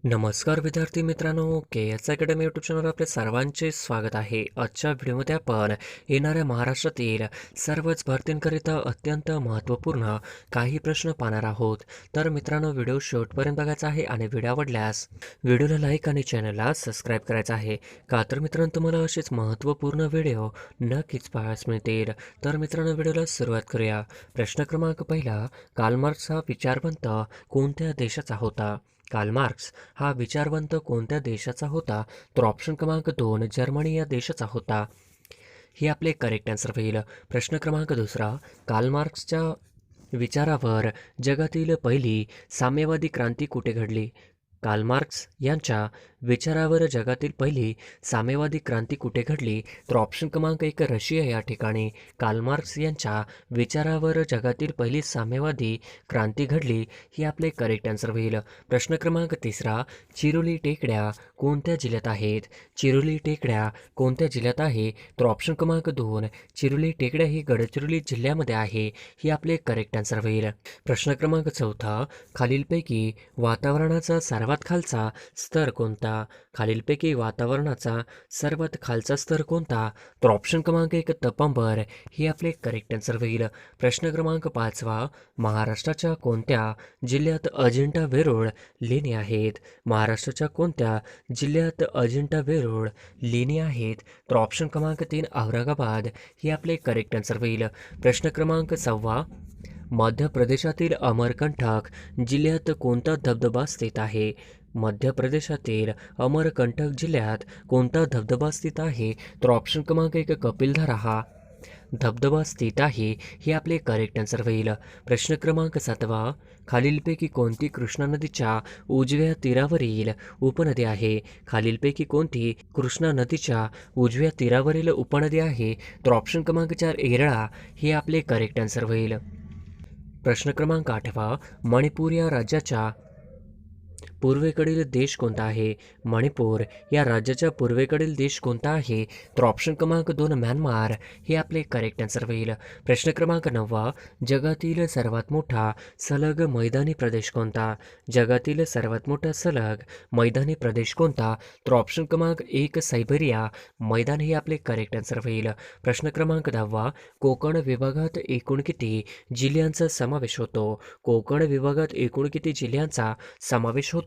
नमस्कार विद्यार्थी मित्रांनो, के एस अकॅडमी यूट्यूब चॅनलवर आपले सर्वांचे स्वागत आहे. आजच्या व्हिडिओमध्ये आपण येणाऱ्या महाराष्ट्रातील सर्वच भरतींकरिता अत्यंत महत्त्वपूर्ण काही प्रश्न पाहणार आहोत. तर मित्रांनो, व्हिडिओ शेवटपर्यंत बघायचा आहे आणि व्हिडिओ आवडल्यास व्हिडिओला लाईक आणि चॅनलला सबस्क्राईब करायचं आहे. का तर मित्रांनो, तुम्हाला असेच महत्त्वपूर्ण व्हिडिओ नक्कीच पाहायला मिळतील. तर मित्रांनो, व्हिडिओला सुरुवात करूया. प्रश्न क्रमांक पहिला, कार्ल मार्क्स हा विचारवंत कोणत्या देशाचा होता? कार्ल मार्क्स हा विचारवंत कोणत्या देशाचा होता? तर ऑप्शन क्रमांक 2 जर्मनी या देशाचा होता. हे आपले करेक्ट आन्सर होईल. प्रश्न क्रमांक दुसरा, कार्ल मार्क्सच्या विचारावर जगातील पहिली साम्यवादी क्रांती कुठे घडली? कार्ल मार्क्स यांच्या विचारावर जगातील पहिली साम्यवादी क्रांती कुठे घडली? तर ऑप्शन क्रमांक 1 रशिया या ठिकाणी कार्ल मार्क्स यांच्या विचारावर जगातील पहिली साम्यवादी क्रांती घडली. ही आपले करेक्ट आन्सर होईल. प्रश्न क्रमांक तिसरा, चिरोली टेकड्या कोणत्या जिल्ह्यात आहेत? चिरोली टेकड्या कोणत्या जिल्ह्यात आहे? तर ऑप्शन क्रमांक 2 चिरोली टेकड्या ही गडचिरोली जिल्ह्यामध्ये आहे. ही आपले करेक्ट आन्सर होईल. प्रश्न क्रमांक चौथा, खालीलपैकी वातावरणाचा सर्वात खालचा स्तर कोणता? खालीलपैकी वातावरणाचा सर्वात खालचा स्तर कोणता? तर ऑप्शन क्रमांक 1 तपंबर ही आपले करेक्ट आन्सर होईल. प्रश्न क्रमांक पाचवा, महाराष्ट्राच्या कोणत्या जिल्ह्यात अजिंठा वेरूळ लेणी आहेत? महाराष्ट्राच्या कोणत्या जिल्ह्यात अजिंठा वेरूळ लेणी आहेत? तर ऑप्शन क्रमांक 3 औरंगाबाद ही आपले करेक्ट आन्सर होईल. प्रश्न क्रमांक 6, मध्य प्रदेशातील अमरकंटक जिल्ह्यात कोणता धबधबा स्थित आहे? मध्य प्रदेशातील अमरकंटक जिल्ह्यात कोणता धबधबा स्थित आहे? तर ऑप्शन क्रमांक 1 कपिलधारा हा धबधबा स्थित आहे. हे आपले करेक्ट आन्सर होईल. प्रश्न क्रमांक 7, खालीलपैकी कोणती कृष्णा नदीच्या उजव्या तीरावरील उपनदी आहे? खालीलपैकी कोणती कृष्णा नदीच्या उजव्या तीरावरील उपनदी आहे? तर ऑप्शन क्रमांक 4 येरळा हे आपले करेक्ट आन्सर होईल. प्रश्न क्रमांक 8, मणिपूर या राज्याच्या पूर्वेकडील देश कोणता आहे? मणिपूर या राज्याच्या पूर्वेकडील देश कोणता आहे? तर ऑप्शन क्रमांक 2 म्यानमार हे आपले करेक्ट आन्सर होईल. प्रश्न क्रमांक 9, जगातील सर्वात मोठा सलग मैदानी प्रदेश कोणता? जगातील सर्वात मोठा सलग मैदानी प्रदेश कोणता? तर ऑप्शन क्रमांक 1 सायबेरिया मैदान हे आपले करेक्ट आन्सर होईल. प्रश्न क्रमांक 10, कोकण विभागात एकूण किती जिल्ह्यांचा समावेश होतो? कोकण विभागात एकूण किती जिल्ह्यांचा समावेश होतो?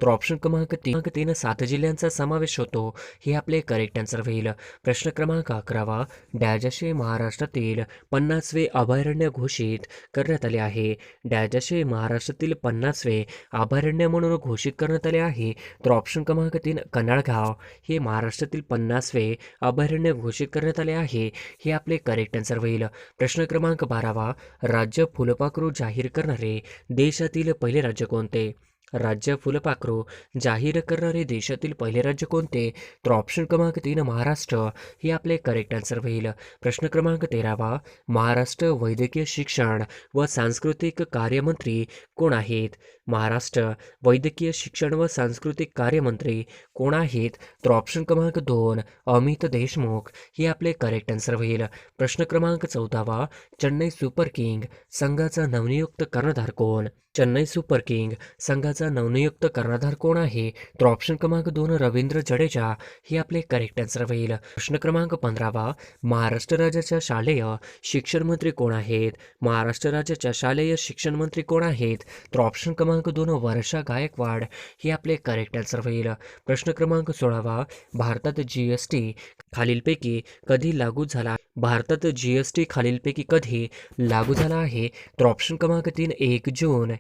तर ऑप्शन क्रमांक 3 7 जिल्ह्यांचा समावेश होतो. हे आपले करेक्ट आन्सर होईल. प्रश्न क्रमांक 11, डॅजशे महाराष्ट्रातील 50वे अभयारण्य घोषित करण्यात आले आहे? डॅजशे महाराष्ट्रातील 50वे अभयारण्य म्हणून घोषित करण्यात आले आहे. तर ऑप्शन क्रमांक 3 कन्हाळगाव हे महाराष्ट्रातील 50वे अभयारण्य घोषित करण्यात आले आहे. हे आपले करेक्ट आन्सर होईल. प्रश्न क्रमांक 12, राज्य फुलपाखरू जाहीर करणारे देशातील पहिले राज्य कोणते? राज्य फुलपाखरू जाहीर करणारे देशातील पहिले राज्य कोणते? तर ऑप्शन क्रमांक 3 महाराष्ट्र हे आपले करेक्ट आन्सर होईल. प्रश्न क्रमांक 13, महाराष्ट्र वैद्यकीय शिक्षण व सांस्कृतिक कार्यमंत्री कोण आहेत? महाराष्ट्र वैद्यकीय शिक्षण व सांस्कृतिक कार्यमंत्री कोण आहेत? तर ऑप्शन क्रमांक 2 अमित देशमुख हे आपले करेक्ट आन्सर होईल. प्रश्न क्रमांक 14, चेन्नई सुपर किंग संघाचा नवनियुक्त कर्णधार कोण? चेन्नई सुपर किंग संघाचा नवनियुक्त कर्णधार कोण आहे? तर ऑप्शन क्रमांक 2 रवींद्र जडेजा हे आपले करेक्ट आन्सर होईल. प्रश्न क्रमांक 15, महाराष्ट्र राज्याच्या शालेय शिक्षण मंत्री कोण आहेत? महाराष्ट्र राज्याच्या शालेय शिक्षण मंत्री कोण आहेत? तर ऑप्शन क्रमांक 2 वर्षा गायकवाड हे आपले करेक्ट आन्सर होईल. प्रश्न क्रमांक 16, भारतात जीएसटी खालीलपैकी कधी लागू झाला? भारतात जीएसटी खालीलपैकी कधी लागू झाला आहे? तर ऑप्शन क्रमांक 3 1 जून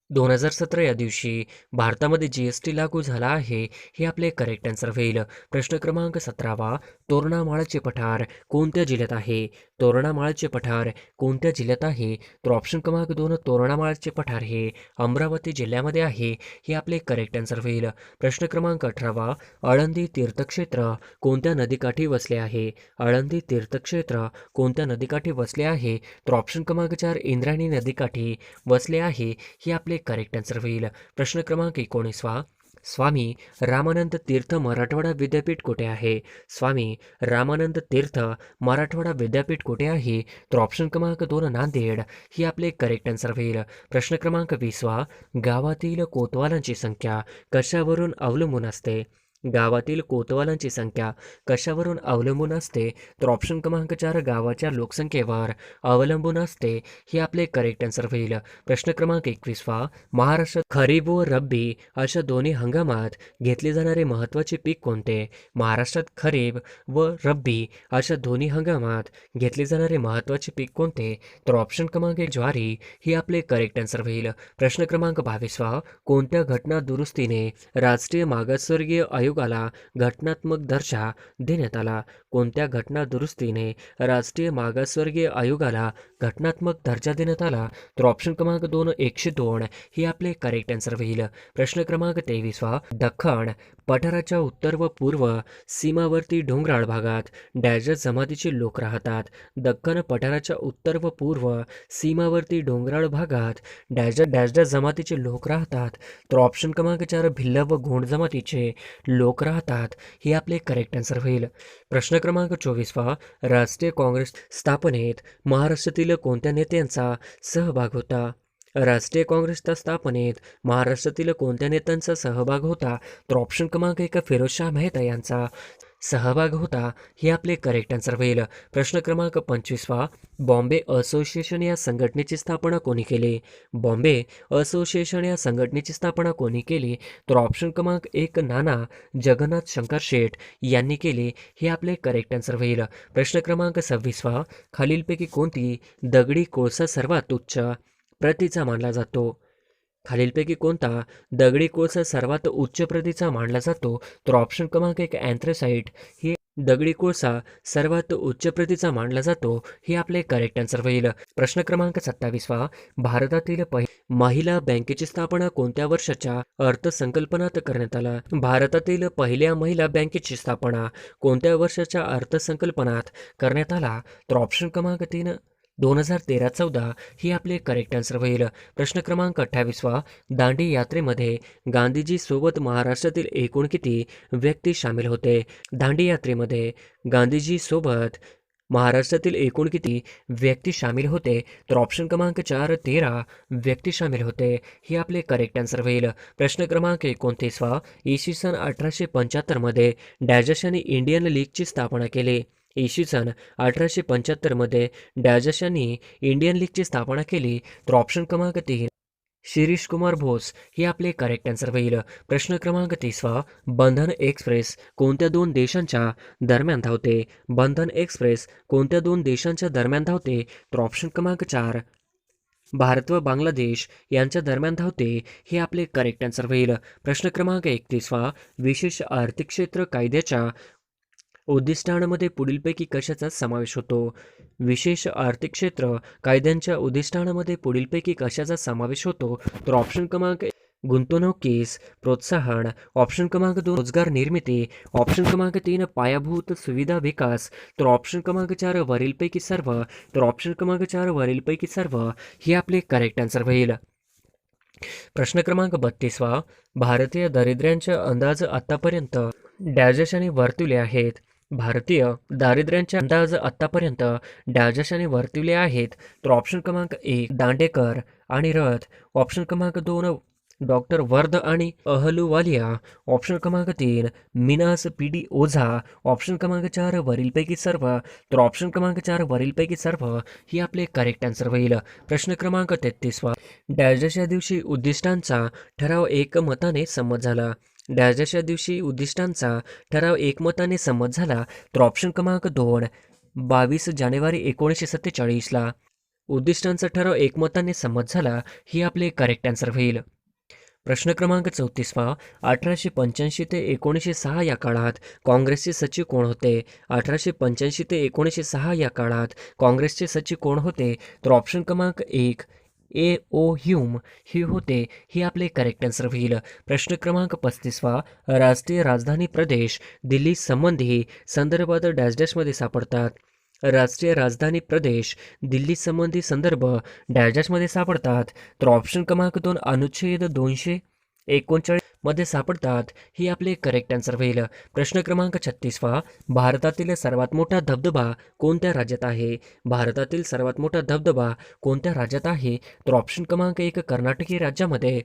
2017 या दिवशी भारतामध्ये जीएसटी लागू झाला आहे. हे आपले करेक्ट आन्सर होईल. प्रश्न क्रमांक 17, तोरणामाळचे पठार कोणत्या जिल्ह्यात आहे? तोरणामाळचे पठार कोणत्या जिल्ह्यात आहे? तर ऑप्शन क्रमांक 2 तोरणामाळचे पठार हे अमरावती जिल्ह्यामध्ये आहे. हे आपले करेक्ट आन्सर होईल. प्रश्न क्रमांक 18, आळंदी तीर्थक्षेत्र कोणत्या नदीकाठी वसले आहे? आळंदी तीर्थक्षेत्र कोणत्या नदीकाठी वसले आहे? तर ऑप्शन क्रमांक 4 इंद्रायणी नदीकाठी वसले आहे. हे आपले करेक्ट आन्सर होईल. प्रश्न क्रमांक 19, स्वामी रामानंद तीर्थ मराठवाडा विद्यापीठ कुठे आहे? स्वामी रामानंद तीर्थ मराठवाडा विद्यापीठ कुठे आहे? तर ऑप्शन क्रमांक 2 नांदेड ही आपले करेक्ट आन्सर होईल. प्रश्न क्रमांक 20 गावातील कोतवालांची संख्या कशावरून अवलंबून असते? गावातील कोतवालांची संख्या कशावरून अवलंबून असते? तर ऑप्शन क्रमांक 4 गावाच्या लोकसंख्येवर अवलंबून असते ही आपले करेक्ट आन्सर होईल. प्रश्न क्रमांक 21 महाराष्ट्रात खरीप व रब्बी अशा दोन्ही हंगामात घेतले जाणारे महत्त्वाचे पीक कोणते? महाराष्ट्रात खरीप व रब्बी अशा दोन्ही हंगामात घेतले जाणारे महत्त्वाचे पीक कोणते? तर ऑप्शन क्रमांक 1 ज्वारी ही आपले करेक्ट आन्सर होईल. प्रश्न क्रमांक 22 कोणत्या घटना दुरुस्तीने राष्ट्रीय मागासवर्गीय आयोगाला घटनात्मक दर्जा देण्यात आला? कोणत्या घटना दुरुस्तीने राष्ट्रीय मागासवर्गीय आयोगाला घटनात्मक दर्जा देण्यात आला? तर ऑप्शन क्रमांक 2 102 ही आपले करेक्ट आन्सर होईल. प्रश्न क्रमांक 23 दख्खन पठाराच्या उत्तर व पूर्व सीमावर्ती डोंगराळ भागात डॅश जमातीचे लोक राहतात. दख्खन पठाराच्या उत्तर व पूर्व सीमावर्ती डोंगराळ भागात डॅश डॅश जमातीचे लोक राहतात. तर ऑप्शन क्रमांक 4 भिल्ल व गोंड जमातीचे लोक राहतात हे आपले करेक्ट आन्सर होईल. प्रश्न क्रमांक 24 राष्ट्रीय काँग्रेस स्थापनेत महाराष्ट्रातील कोणत्या नेत्यांचा सहभाग होता? राष्ट्रीय काँग्रेसच्या स्थापनेत महाराष्ट्रातील कोणत्या नेत्यांचा सहभाग होता? तर ऑप्शन क्रमांक 1 फिरोजशाह मेहता यांचा सहभाग होता हे आपले करेक्ट आन्सर होईल. प्रश्न क्रमांक 25 बॉम्बे असोसिएशन या संघटनेची स्थापना कोणी केली? बॉम्बे असोसिएशन या संघटनेची स्थापना कोणी केली? तर ऑप्शन क्रमांक 1 नाना जगन्नाथ शंकर शेठ यांनी केली हे आपले करेक्ट आन्सर होईल. प्रश्न क्रमांक 26 खालीलपैकी कोणती दगडी कोळसा सर्वात उच्च प्रतीचा मानला जातो? खालीलपैकी कोणता दगडी कोळसा सर्वात उच्च प्रतीचा मानला जातो? तर ऑप्शन क्रमांक 1 अँथ्रासाइट ही दगडी कोळसा सर्वात उच्च प्रतीचा मानला जातो हे आपले करेक्ट आन्सर होईल. प्रश्न क्रमांक 27 भारतातील महिला बँकेची स्थापना कोणत्या वर्षाच्या अर्थसंकल्पात करण्यात आला? भारतातील पहिल्या महिला बँकेची स्थापना कोणत्या वर्षाच्या अर्थसंकल्पात करण्यात आला? तर ऑप्शन क्रमांक 3 2013-14 ही आपले करेक्ट आन्सर होईल. प्रश्न क्रमांक 28 दांडी यात्रेमध्ये गांधीजी सोबत महाराष्ट्रातील एकूण किती व्यक्ती सामील होते? दांडी यात्रेमध्ये गांधीजी सोबत महाराष्ट्रातील एकूण किती व्यक्ती सामील होते? तर ऑप्शन क्रमांक 4 13 व्यक्ती सामील होते हे आपले करेक्ट आन्सर होईल. प्रश्न क्रमांक 29 इसवी सन 1875 मध्ये डॅजशाने इंडियन लीगची स्थापना केली. इसवी सन 1875 मध्ये डॅजशांनी इंडियन लीगची स्थापना केली. तर ऑप्शन क्रमांक 3 शिरीष कुमार बोस हे आपले करेक्ट आन्सर होईल. प्रश्न क्रमांक 30 बंधन एक्सप्रेस कोणत्या दोन देशांच्या दरम्यान धावते? बंधन एक्सप्रेस कोणत्या दोन देशांच्या दरम्यान धावते? तर ऑप्शन क्रमांक 4 भारत व बांगलादेश यांच्या दरम्यान धावते हे आपले करेक्ट आन्सर होईल. प्रश्न क्रमांक 31 विशेष आर्थिक क्षेत्र कायद्याच्या उद्दिष्टांमध्ये पुढीलपैकी कशाचा समावेश होतो? विशेष आर्थिक क्षेत्र कायद्यांच्या उद्दिष्टांमध्ये पुढीलपैकी कशाचा समावेश होतो? तर ऑप्शन क्रमांक गुंतवणुकीस प्रोत्साहन, ऑप्शन क्रमांक 2 रोजगार निर्मिती, ऑप्शन क्रमांक 3 पायाभूत सुविधा विकास, तर ऑप्शन क्रमांक 4 वरीलपैकी सर्व, तर ऑप्शन क्रमांक 4 वरीलपैकी सर्व हे आपले करेक्ट आन्सर होईल. प्रश्न क्रमांक 32 भारतीय दारिद्र्यांचा अंदाज आतापर्यंत डॅजशाने वर्तवले आहेत. भारतीय दारिद्र्यांचे अंदाज आतापर्यंत डॅजशाने वर्तवले आहेत. तर ऑप्शन क्रमांक 1 दांडेकर आणि रथ, ऑप्शन क्रमांक 2 डॉक्टर वर्ध आणि अहलुवालिया, ऑप्शन क्रमांक 3 मिनास पी.डी. ओझा, ऑप्शन क्रमांक 4 वरीलपैकी सर्व, तर ऑप्शन क्रमांक 4 वरीलपैकी सर्व ही आपले करेक्ट आन्सर होईल. प्रश्न क्रमांक 33 डॅजच्या दिवशी उद्दिष्टांचा ठराव एकमताने संमत झाला. डॅजच्या दिवशी उद्दिष्टांचा ठराव एकमताने संमत झाला. तर ऑप्शन क्रमांक 2 22 जानेवारी 1947 उद्दिष्टांचा ठराव एकमताने संमत झाला ही आपले करेक्ट आन्सर होईल. प्रश्न क्रमांक 34 1885 ते 1906 या काळात काँग्रेसचे सचिव कोण होते? 1885 ते 1906 या काळात काँग्रेसचे सचिव कोण होते? तर ऑप्शन क्रमांक 1 A.O. ह्यूम हे होते हे आपले करेक्ट आन्सर होईल. प्रश्न क्रमांक 35 राष्ट्रीय राजधानी प्रदेश दिल्ली संबंधी संदर्भात डॅश डॅशमध्ये सापडतात. राष्ट्रीय राजधानी प्रदेश दिल्ली संबंधी संदर्भ डॅश डॅशमध्ये सापडतात. तर ऑप्शन क्रमांक 2 अनुच्छेद 239 मध्ये सापडतात? ही आपले करेक्ट आन्सर होईल. प्रश्न क्रमांक 36वा, भारतातील सर्वात मोठा धबधबा कोणत्या राज्यात आहे? भारतातील सर्वात मोठा धबधबा कोणत्या राज्यात आहे? तर ऑप्शन क्रमांक 1 कर्नाटकी राज्यामध्ये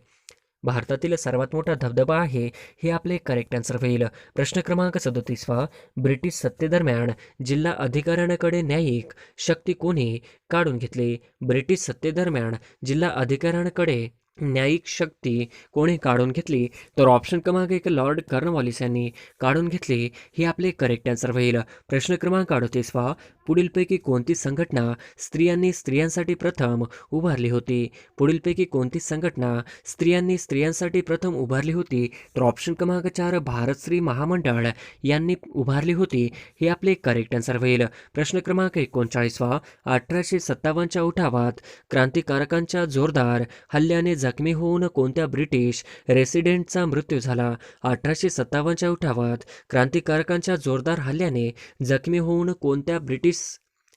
भारतातील सर्वात मोठा धबधबा आहे, हे आपले करेक्ट आन्सर होईल. प्रश्न क्रमांक 37वा, ब्रिटिश सत्तेदरम्यान जिल्हा अधिकाऱ्यांकडे न्यायिक शक्ती कोणी काढून घेतली? ब्रिटिश सत्तेदरम्यान जिल्हा अधिकाऱ्यांकडे न्यायिक शक्ती कोणी काढून घेतली? तर ऑप्शन क्रमांक 1 लॉर्ड कॉर्नवॉलिस यांनी काढून घेतली, हे आपले करेक्ट आन्सर होईल. प्रश्न क्रमांक 38वा, पुढीलपैकी कोणती संघटना स्त्रियांनी स्त्रियांसाठी प्रथम उभारली होती? पुढीलपैकी कोणती संघटना स्त्रियांनी स्त्रियांसाठी प्रथम उभारली होती? तर ऑप्शन क्रमांक 4 भारत स्त्री महामंडळ यांनी उभारली होती, हे आपले करेक्ट आन्सर होईल. प्रश्न क्रमांक 39वा, 1857च्या उठावात क्रांतिकारकांच्या जोरदार हल्ल्याने जखमी होऊन कोणत्या ब्रिटिश रेसिडेंटचा मृत्यू झाला? 1857च्या उठावात क्रांतिकारकांच्या जोरदार हल्ल्याने जखमी होऊन कोणत्या ब्रिटिश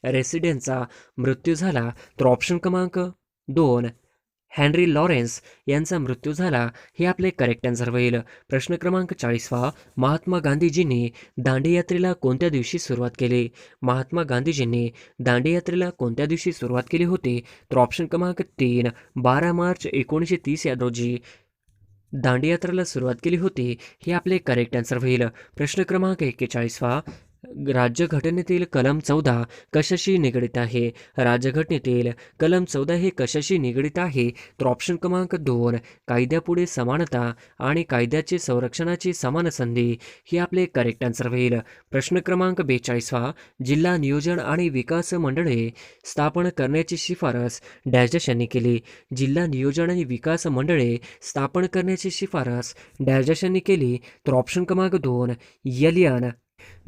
रेसिडेंटचा मृत्यू झाला? तर ऑप्शन क्रमांक 2 हेनरी लॉरेन्स यांचा मृत्यू झाला, हे आपले करेक्ट आन्सर होईल. प्रश्न क्रमांक 40वा, महात्मा गांधीजींनी दांडीयात्रेला कोणत्या दिवशी सुरुवात केली? महात्मा गांधीजींनी दांडीयात्रेला कोणत्या दिवशी सुरुवात केली होती? तर ऑप्शन क्रमांक 3 12 मार्च 1930 या रोजी दांडीयात्रेला सुरुवात केली होती, हे आपले करेक्ट आन्सर होईल. प्रश्न क्रमांक 41वा, राज्यघटनेतील कलम 14 कशाशी निगडित आहे? राज्यघटनेतील कलम 14 हे कशाशी निगडित आहे? तर ऑप्शन क्रमांक 2 कायद्यापुढे समानता आणि कायद्याचे संरक्षणाची समान संधी, हे आपले करेक्ट आन्सर होईल. प्रश्न क्रमांक 42वा, जिल्हा नियोजन आणि विकास मंडळे स्थापन करण्याची शिफारस डॅश यांनी केली? जिल्हा नियोजन आणि विकास मंडळे स्थापन करण्याची शिफारस डॅश यांनी केली? तर ऑप्शन क्रमांक 2 एलियन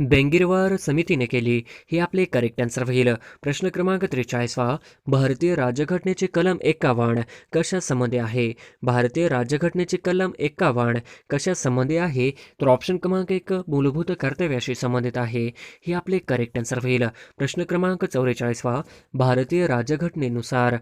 बेंगिरवार समितीने केली, हे आपले करेक्ट आन्सर होईल. प्रश्न क्रमांक 43वा, भारतीय राज्यघटनेचे कलम 51 कशा संबंधी आहे? भारतीय राज्यघटनेचे कलम 51 कशा संबंधी आहे? तर ऑप्शन क्रमांक 1 मूलभूत कर्तव्याशी संबंधित आहे, हे आपले करेक्ट आन्सर होईल. प्रश्न क्रमांक 44वा, भारतीय राज्यघटनेनुसार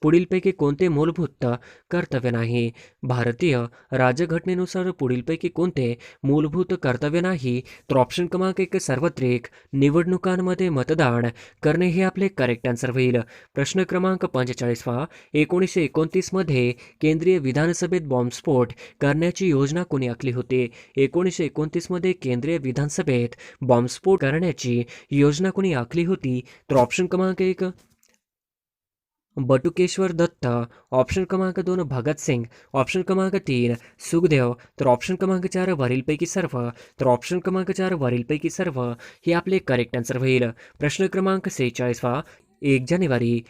पुढीलपैकी कोणते मूलभूत कर्तव्य नाही? भारतीय राज्यघटनेनुसार पुढीलपैकी कोणते मूलभूत कर्तव्य नाही? तर ऑप्शन क्रमांक 1 सार्वत्रिक निवडणुकांमध्ये मतदान करणे, हे आपले करेक्ट आन्सर होईल. प्रश्न क्रमांक 45वा, 1929 मध्ये केंद्रीय विधानसभेत बॉम्बस्फोट करण्याची योजना कोणी आखली होती? 1929 मध्ये केंद्रीय विधानसभेत बॉम्बस्फोट करण्याची योजना कोणी आखली होती? तर ऑप्शन क्रमांक 1 बटुकेश्वर दत्त, ऑप्शन क्रमांक 2 भगतसिंग, ऑप्शन क्रमांक 3 सुखदेव, तर ऑप्शन क्रमांक 4 वरीलपैकी सर्व, तर ऑप्शन क्रमांक 4 वरीलपैकी सर्व, हे आपले करेक्ट आन्सर होईल. प्रश्न क्रमांक 46वा, 1 जानेवारी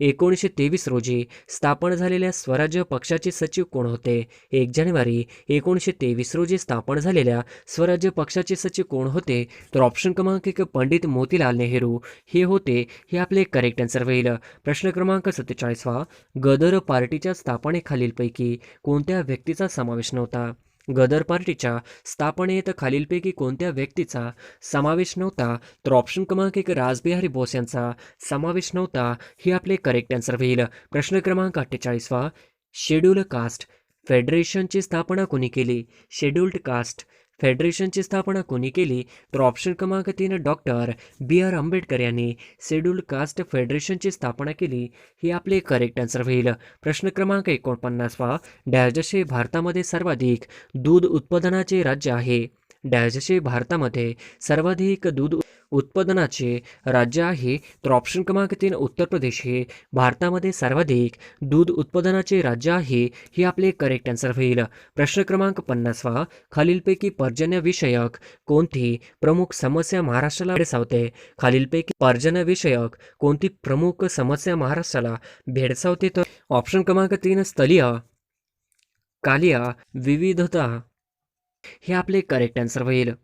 1923 रोजी स्थापन झालेल्या स्वराज्य पक्षाचे सचिव कोण होते? 1 जानेवारी 1923 रोजी स्थापन झालेल्या स्वराज्य पक्षाचे सचिव कोण होते? तर ऑप्शन क्रमांक 1 पंडित मोतीलाल नेहरू हे होते, हे आपले करेक्ट आन्सर होईल. प्रश्न क्रमांक 47वा, गदर पार्टीच्या स्थापनेखालीलपैकी कोणत्या व्यक्तीचा समावेश नव्हता? गदर पार्टीच्या स्थापनेत खालीलपैकी कोणत्या व्यक्तीचा समावेश नव्हता? तर ऑप्शन क्रमांक 1 रासबिहारी बोस यांचा समावेश नव्हता, हे आपले करेक्ट आन्सर होईल. प्रश्न क्रमांक 48वा, शेड्यूल कास्ट फेडरेशनची स्थापना कोणी केली? शेड्यूल्ड कास्ट फेडरेशनची स्थापना कोणी केली? तर ऑप्शन क्रमांक 3 डॉक्टर B.R. आंबेडकर यांनी शेड्यूल्ड कास्ट फेडरेशनची स्थापना केली, हे आपले करेक्ट आन्सर होईल. प्रश्न क्रमांक 49वा, डॅशे भारतामध्ये सर्वाधिक दूध उत्पादनाचे राज्य आहे? डॅशे भारतामध्ये सर्वाधिक दूध उत्पादनाचे राज्य आहे? तर ऑप्शन क्रमांक 3 उत्तर प्रदेश हे भारतामध्ये सर्वाधिक दूध उत्पादनाचे राज्य आहे, हे आपले करेक्ट आन्सर होईल. प्रश्न क्रमांक 50वा, खालीलपैकी पर्जन्यविषयक कोणती प्रमुख समस्या महाराष्ट्राला भेडसावते? खालीलपैकी पर्जन्यविषयक कोणती प्रमुख समस्या महाराष्ट्राला भेडसावते? तर ऑप्शन क्रमांक 3 स्थलीय कालिया विविधता, हे आपले करेक्ट आन्सर होईल.